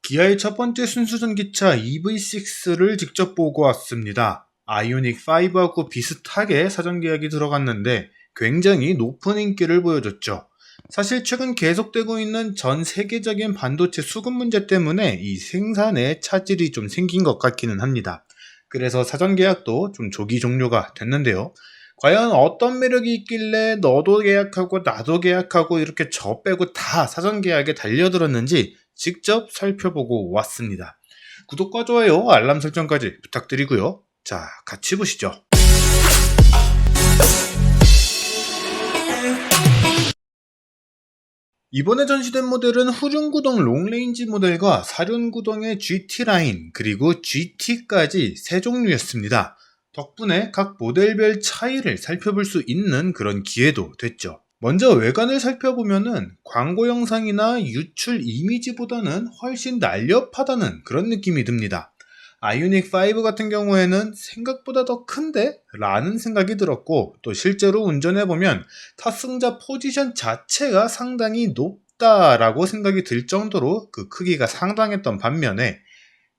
기아의 첫 번째 순수전기차 EV6를 직접 보고 왔습니다. 아이오닉 5하고 비슷하게 사전 계약이 들어갔는데 굉장히 높은 인기를 보여줬죠. 사실 최근 계속되고 있는 전 세계적인 반도체 수급 문제 때문에 이 생산에 차질이 좀 생긴 것 같기는 합니다. 그래서 사전 계약도 좀 조기 종료가 됐는데요. 과연 어떤 매력이 있길래 너도 계약하고 나도 계약하고 이렇게 저 빼고 다 사전 계약에 달려들었는지 직접 살펴보고 왔습니다. 구독과 좋아요, 알람 설정까지 부탁드리고요. 자, 같이 보시죠. 이번에 전시된 모델은 후륜구동 롱레인지 모델과 사륜구동의 GT 라인 그리고 GT까지 세 종류였습니다. 덕분에 각 모델별 차이를 살펴볼 수 있는 그런 기회도 됐죠. 먼저 외관을 살펴보면은 광고 영상이나 유출 이미지보다는 훨씬 날렵하다는 그런 느낌이 듭니다. 아이오닉 5 같은 경우에는 생각보다 더 큰데? 라는 생각이 들었고, 또 실제로 운전해보면 탑승자 포지션 자체가 상당히 높다라고 생각이 들 정도로 그 크기가 상당했던 반면에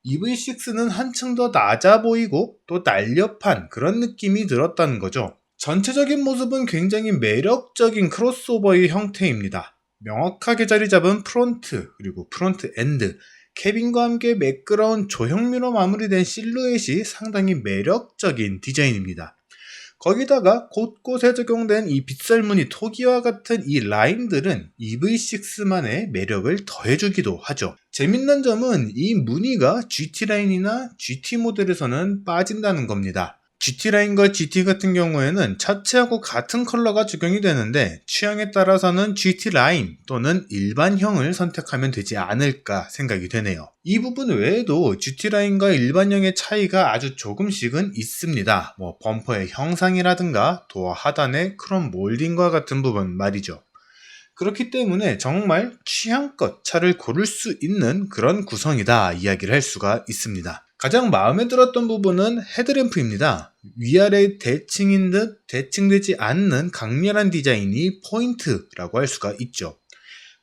EV6는 한층 더 낮아 보이고 또 날렵한 그런 느낌이 들었다는 거죠. 전체적인 모습은 굉장히 매력적인 크로스오버의 형태입니다. 명확하게 자리 잡은 프론트 그리고 프론트 엔드, 캐빈과 함께 매끄러운 조형미로 마무리된 실루엣이 상당히 매력적인 디자인입니다. 거기다가 곳곳에 적용된 이 빗살무늬 토기와 같은 이 라인들은 EV6만의 매력을 더해주기도 하죠. 재밌는 점은 이 무늬가 GT라인이나 GT 모델에서는 빠진다는 겁니다. GT라인과 GT 같은 경우에는 차체하고 같은 컬러가 적용이 되는데 취향에 따라서는 GT라인 또는 일반형을 선택하면 되지 않을까 생각이 되네요. 이 부분 외에도 GT라인과 일반형의 차이가 아주 조금씩은 있습니다. 범퍼의 형상이라든가 도어 하단의 크롬 몰딩과 같은 부분 말이죠. 그렇기 때문에 정말 취향껏 차를 고를 수 있는 그런 구성이다 이야기를 할 수가 있습니다. 가장 마음에 들었던 부분은 헤드램프입니다. 위아래 대칭인 듯 대칭되지 않는 강렬한 디자인이 포인트라고 할 수가 있죠.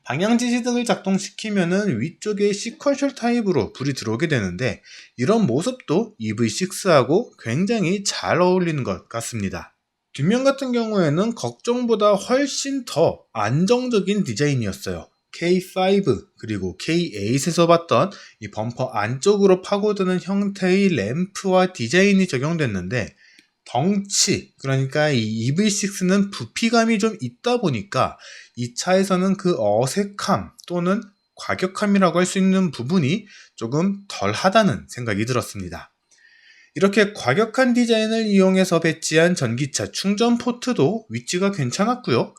방향 지시등을 작동시키면은 위쪽에 시퀀셜 타입으로 불이 들어오게 되는데 이런 모습도 EV6하고 굉장히 잘 어울리는 것 같습니다. 뒷면 같은 경우에는 걱정보다 훨씬 더 안정적인 디자인이었어요. K5 그리고 K8에서 봤던 이 범퍼 안쪽으로 파고드는 형태의 램프와 디자인이 적용됐는데 덩치, 그러니까 이 EV6는 부피감이 좀 있다 보니까 이 차에서는 그 어색함 또는 과격함이라고 할 수 있는 부분이 조금 덜 하다는 생각이 들었습니다. 이렇게 과격한 디자인을 이용해서 배치한 전기차 충전 포트도 위치가 괜찮았고요.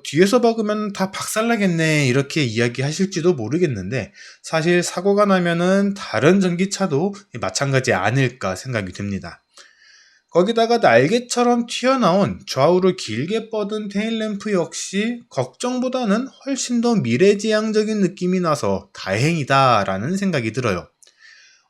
뒤에서 박으면 다 박살나겠네 이렇게 이야기하실지도 모르겠는데 사실 사고가 나면은 다른 전기차도 마찬가지 아닐까 생각이 듭니다. 거기다가 날개처럼 튀어나온 좌우로 길게 뻗은 테일램프 역시 걱정보다는 훨씬 더 미래지향적인 느낌이 나서 다행이다 라는 생각이 들어요.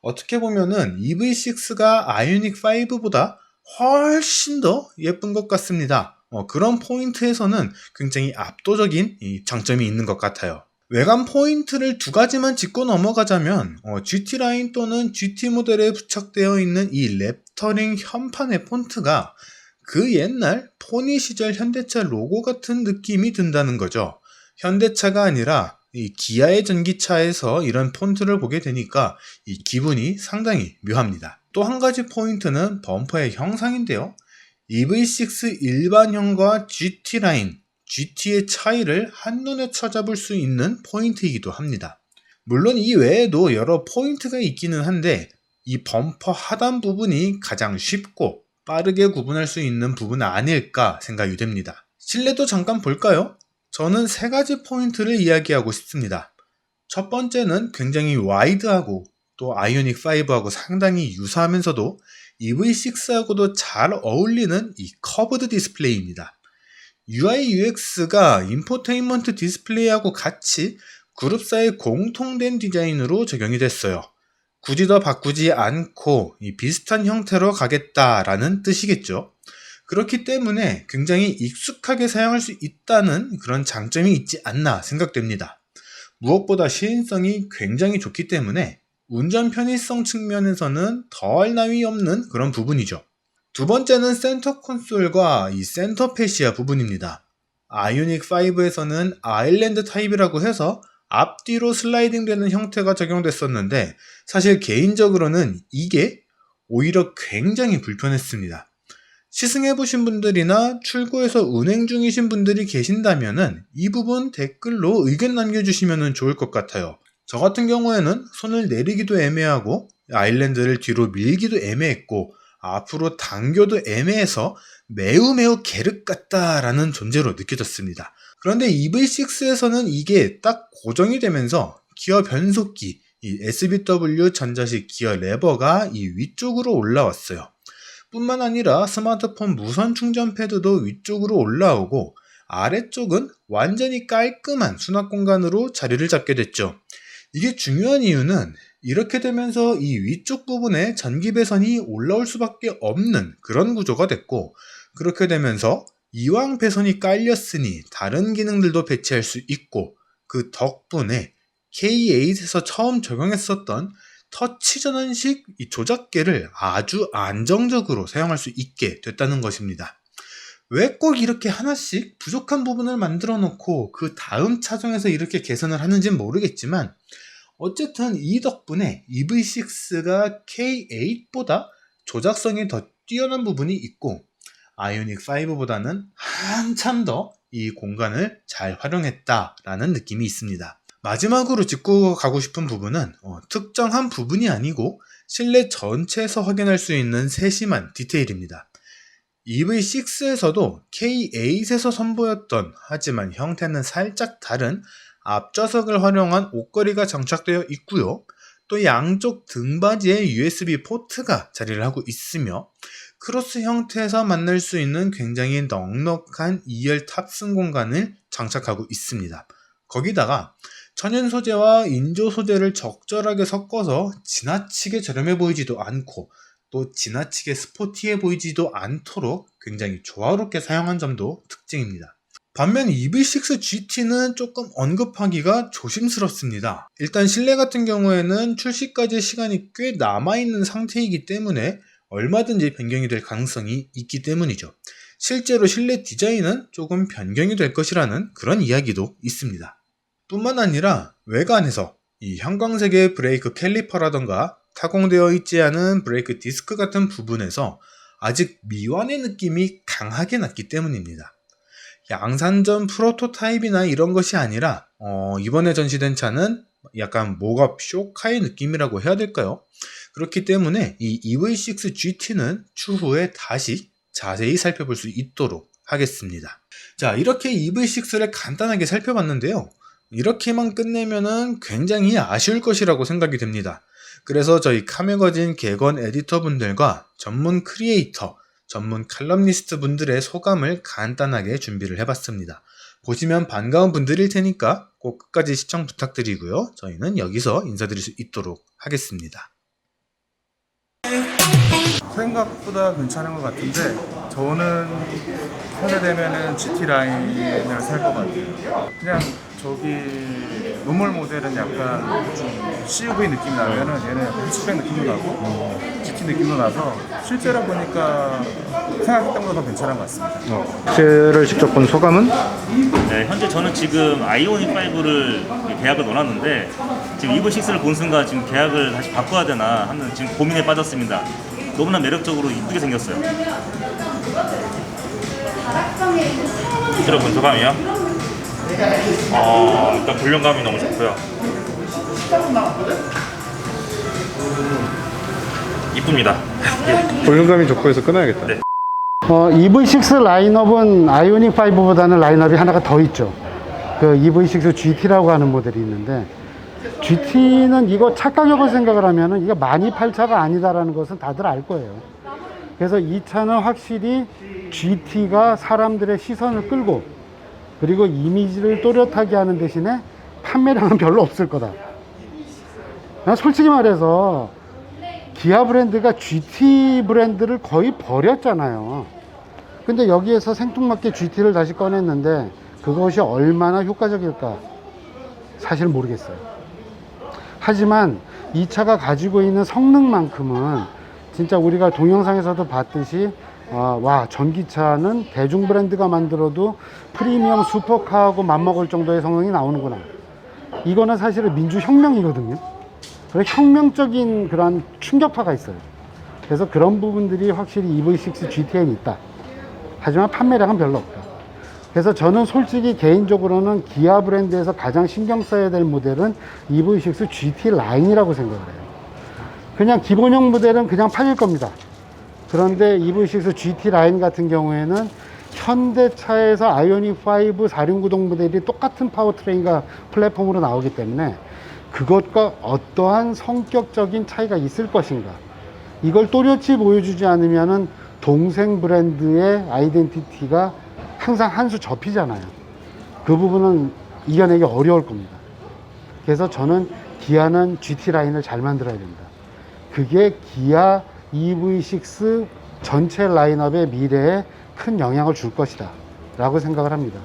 어떻게 보면은 EV6가 아이오닉 5보다 훨씬 더 예쁜 것 같습니다. 그런 포인트에서는 굉장히 압도적인 장점이 있는 것 같아요. 외관 포인트를 두 가지만 짚고 넘어가자면 GT라인 또는 GT 모델에 부착되어 있는 이 랩터링 현판의 폰트가 그 옛날 포니 시절 현대차 로고 같은 느낌이 든다는 거죠. 현대차가 아니라 이 기아의 전기차에서 이런 폰트를 보게 되니까 이 기분이 상당히 묘합니다. 또 한 가지 포인트는 범퍼의 형상인데요. EV6 일반형과 GT라인, GT의 차이를 한눈에 찾아볼 수 있는 포인트이기도 합니다. 물론 이 외에도 여러 포인트가 있기는 한데 이 범퍼 하단 부분이 가장 쉽고 빠르게 구분할 수 있는 부분 아닐까 생각이 됩니다. 실내도 잠깐 볼까요? 저는 세 가지 포인트를 이야기하고 싶습니다. 첫 번째는 굉장히 와이드하고 또 아이오닉 5하고 상당히 유사하면서도 EV6하고도 잘 어울리는 이 커브드 디스플레이입니다. UI UX가 인포테인먼트 디스플레이하고 같이 그룹사의 공통된 디자인으로 적용이 됐어요. 굳이 더 바꾸지 않고 이 비슷한 형태로 가겠다라는 뜻이겠죠. 그렇기 때문에 굉장히 익숙하게 사용할 수 있다는 그런 장점이 있지 않나 생각됩니다. 무엇보다 시인성이 굉장히 좋기 때문에 운전 편의성 측면에서는 더할 나위 없는 그런 부분이죠. 두 번째는 센터 콘솔과 이 센터 패시아 부분입니다. 아이오닉 5에서는 아일랜드 타입이라고 해서 앞뒤로 슬라이딩 되는 형태가 적용됐었는데 사실 개인적으로는 이게 오히려 굉장히 불편했습니다. 시승해보신 분들이나 출고해서 운행 중이신 분들이 계신다면 이 부분 댓글로 의견 남겨주시면 좋을 것 같아요. 저 같은 경우에는 손을 내리기도 애매하고 아일랜드를 뒤로 밀기도 애매했고 앞으로 당겨도 애매해서 매우 게륵 같다라는 존재로 느껴졌습니다. 그런데 EV6에서는 이게 딱 고정이 되면서 기어 변속기, 이 SBW 전자식 기어 레버가 이 위쪽으로 올라왔어요. 뿐만 아니라 스마트폰 무선 충전 패드도 위쪽으로 올라오고 아래쪽은 완전히 깔끔한 수납 공간으로 자리를 잡게 됐죠. 이게 중요한 이유는 이렇게 되면서 이 위쪽 부분에 전기 배선이 올라올 수밖에 없는 그런 구조가 됐고, 그렇게 되면서 이왕 배선이 깔렸으니 다른 기능들도 배치할 수 있고, 그 덕분에 K8에서 처음 적용했었던 터치 전환식 이 조작계를 아주 안정적으로 사용할 수 있게 됐다는 것입니다. 왜 꼭 이렇게 하나씩 부족한 부분을 만들어 놓고 그 다음 차종에서 이렇게 개선을 하는지는 모르겠지만 어쨌든 이 덕분에 EV6가 K8보다 조작성이 더 뛰어난 부분이 있고 아이오닉 5보다는 한참 더 이 공간을 잘 활용했다라는 느낌이 있습니다. 마지막으로 짚고 가고 싶은 부분은 특정한 부분이 아니고 실내 전체에서 확인할 수 있는 세심한 디테일입니다. EV6에서도 K8에서 선보였던 하지만 형태는 살짝 다른 앞좌석을 활용한 옷걸이가 장착되어 있고요. 또 양쪽 등받이에 USB 포트가 자리를 하고 있으며 크로스 형태에서 만날 수 있는 굉장히 넉넉한 2열 탑승 공간을 장착하고 있습니다. 거기다가 천연 소재와 인조 소재를 적절하게 섞어서 지나치게 저렴해 보이지도 않고 또 지나치게 스포티해 보이지도 않도록 굉장히 조화롭게 사용한 점도 특징입니다. 반면 EV6 GT는 조금 언급하기가 조심스럽습니다. 일단 실내 같은 경우에는 출시까지 시간이 꽤 남아있는 상태이기 때문에 얼마든지 변경이 될 가능성이 있기 때문이죠. 실제로 실내 디자인은 조금 변경이 될 것이라는 그런 이야기도 있습니다. 뿐만 아니라 외관에서 이 형광색의 브레이크 캘리퍼라던가 타공되어 있지 않은 브레이크 디스크 같은 부분에서 아직 미완의 느낌이 강하게 났기 때문입니다. 양산전 프로토타입이나 이런 것이 아니라 이번에 전시된 차는 약간 목업 쇼카의 느낌이라고 해야 될까요? 그렇기 때문에 이 EV6 GT는 추후에 다시 자세히 살펴볼 수 있도록 하겠습니다. 자, 이렇게 EV6를 간단하게 살펴봤는데요. 이렇게만 끝내면은 굉장히 아쉬울 것이라고 생각이 됩니다. 그래서 저희 카메거진 개건 에디터 분들과 전문 크리에이터, 전문 칼럼니스트 분들의 소감을 간단하게 준비를 해봤습니다. 보시면 반가운 분들일 테니까 꼭 끝까지 시청 부탁드리고요. 저희는 여기서 인사드릴 수 있도록 하겠습니다. 생각보다 괜찮은 것 같은데 저는 하게 되면은 GT 라인을 살 것 같아요. 그냥 저기 노멀 모델은 약간 좀 CUV 느낌이 나면은 얘는 약간 스펙 느낌도 나고 GT 느낌도 나서 실제로 보니까 생각했던 것보다 더 괜찮은 것 같습니다. 를 직접 본 소감은? 네, 현재 저는 지금 아이오닉 5를 계약을 넣어놨는데 지금 EV6를 본 순간 지금 계약을 다시 바꿔야 되나 하는 지금 고민에 빠졌습니다. 너무나 매력적으로 이쁘게 생겼어요. 실제로 본 소감이요? 일단 볼륨감이 너무 좋고요. 이쁩니다. 볼륨감이 좋고 해서 끊어야겠다. 네. EV6 라인업은 아이오닉 5보다는 라인업이 하나가 더 있죠. 그 EV6 GT라고 하는 모델이 있는데 GT는 이거 차 가격을 생각을 하면은 이게 많이 팔 차가 아니다라는 것은 다들 알 거예요. 그래서 이 차는 확실히 GT가 사람들의 시선을 끌고 그리고 이미지를 또렷하게 하는 대신에 판매량은 별로 없을 거다. 난 솔직히 말해서 기아 브랜드가 GT 브랜드를 거의 버렸잖아요. 근데 여기에서 생뚱맞게 GT를 다시 꺼냈는데 그것이 얼마나 효과적일까? 사실 모르겠어요. 하지만 이 차가 가지고 있는 성능만큼은 진짜 우리가 동영상에서도 봤듯이 와, 전기차는 대중 브랜드가 만들어도 프리미엄 슈퍼카하고 맞먹을 정도의 성능이 나오는구나. 이거는 사실은 민주혁명이거든요. 그래서 혁명적인 그런 충격파가 있어요. 그래서 그런 부분들이 확실히 EV6 GTN이 있다. 하지만 판매량은 별로 없다. 그래서 저는 솔직히 개인적으로는 기아 브랜드에서 가장 신경 써야 될 모델은 EV6 GT 라인이라고 생각을 해요. 그냥 기본형 모델은 그냥 팔릴 겁니다. 그런데 EV6 GT 라인 같은 경우에는 현대차에서 아이오닉 5 4륜구동 모델이 똑같은 파워트레인과 플랫폼으로 나오기 때문에 그것과 어떠한 성격적인 차이가 있을 것인가, 이걸 또렷이 보여주지 않으면은 동생 브랜드의 아이덴티티가 항상 한 수 접히잖아요. 그 부분은 이겨내기 어려울 겁니다. 그래서 저는 기아는 GT 라인을 잘 만들어야 된다. 그게 기아 EV6 전체 라인업의 미래에 큰 영향을 줄 것이다 라고 생각을 합니다.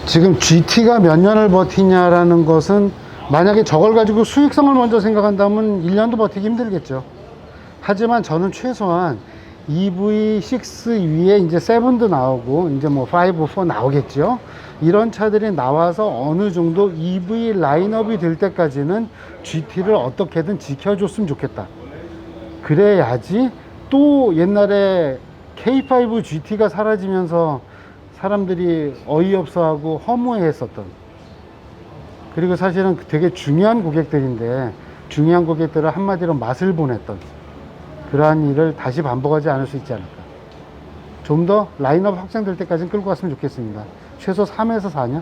지금 GT가 몇 년을 버티냐라는 것은, 만약에 저걸 가지고 수익성을 먼저 생각한다면 1년도 버티기 힘들겠죠. 하지만 저는 최소한 EV6 위에 이제 7도 나오고 이제 뭐 5, 4 나오겠죠. 이런 차들이 나와서 어느 정도 EV 라인업이 될 때까지는 GT를 어떻게든 지켜줬으면 좋겠다. 그래야지 또 옛날에 K5 GT가 사라지면서 사람들이 어이없어하고 허무해했었던, 그리고 사실은 되게 중요한 고객들인데 중요한 고객들을 한마디로 맛을 보냈던 그러한 일을 다시 반복하지 않을 수 있지 않을까. 좀 더 라인업 확장될 때까지는 끌고 갔으면 좋겠습니다. 최소 3에서 4년?